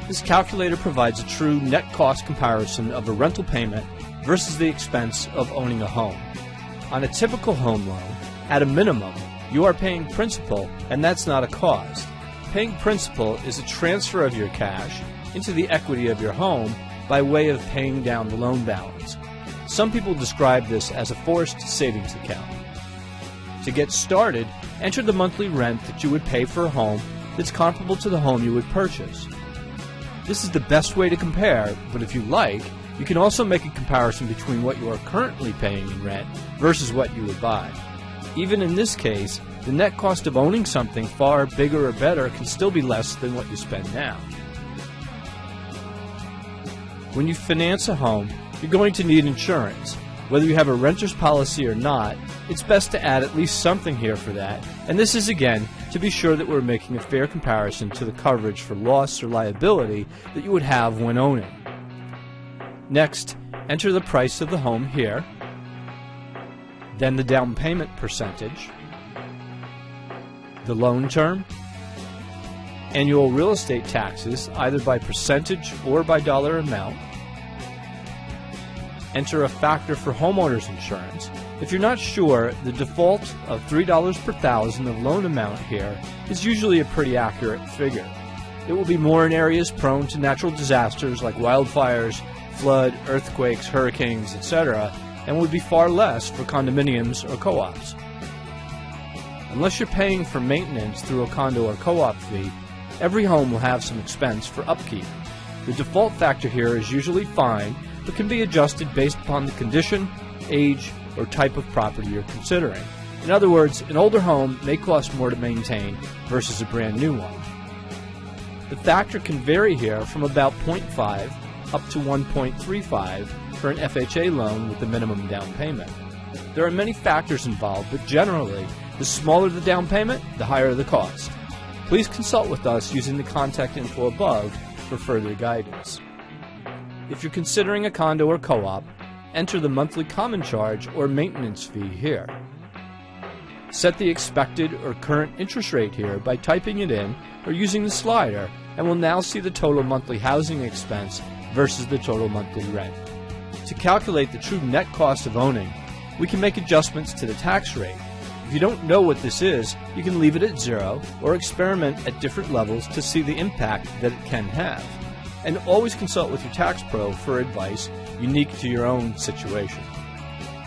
This calculator provides a true net cost comparison of a rental payment versus the expense of owning a home. On a typical home loan, at a minimum, you are paying principal, and that's not a cost. Paying principal is a transfer of your cash into the equity of your home by way of paying down the loan balance. Some people describe this as a forced savings account. To get started, enter the monthly rent that you would pay for a home that's comparable to the home you would purchase. This is the best way to compare, but if you like, you can also make a comparison between what you are currently paying in rent versus what you would buy. Even in this case, the net cost of owning something far bigger or better can still be less than what you spend now. When you finance a home, you're going to need insurance. Whether you have a renter's policy or not, it's best to add at least something here for that, and this is again to be sure that we're making a fair comparison to the coverage for loss or liability that you would have when owning. Next, enter the price of the home here, then the down payment percentage, the loan term, annual real estate taxes either by percentage or by dollar amount. Enter a factor for homeowners insurance. If you're not sure, the default of $3 per thousand of loan amount here is usually a pretty accurate figure. It will be more in areas prone to natural disasters like wildfires, flood, earthquakes, hurricanes, etc., and would be far less for condominiums or co-ops. Unless you're paying for maintenance through a condo or co-op fee, every home will have some expense for upkeep. The default factor here is usually fine, but can be adjusted based upon the condition, age, or type of property you're considering. In other words, an older home may cost more to maintain versus a brand new one. The factor can vary here from about 0.5 up to 1.35 for an FHA loan with the minimum down payment. There are many factors involved, but generally, the smaller the down payment, the higher the cost. Please consult with us using the contact info above for further guidance. If you're considering a condo or co-op, enter the monthly common charge or maintenance fee here. Set the expected or current interest rate here by typing it in or using the slider, and we'll now see the total monthly housing expense versus the total monthly rent. To calculate the true net cost of owning, we can make adjustments to the tax rate. If you don't know what this is, you can leave it at 0 or experiment at different levels to see the impact that it can have. And always consult with your tax pro for advice unique to your own situation.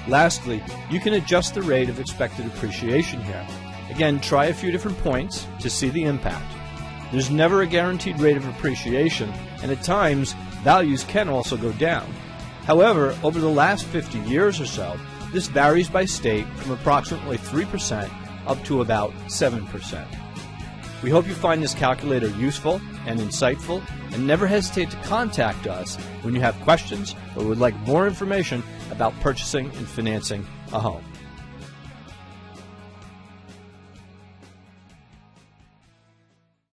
Lastly, you can adjust the rate of expected appreciation here. Again, try a few different points to see the impact. There's never a guaranteed rate of appreciation, and at times, values can also go down. However, over the last 50 years or so, this varies by state from approximately 3% up to about 7%. We hope you find this calculator useful and insightful, and never hesitate to contact us when you have questions or would like more information about purchasing and financing a home.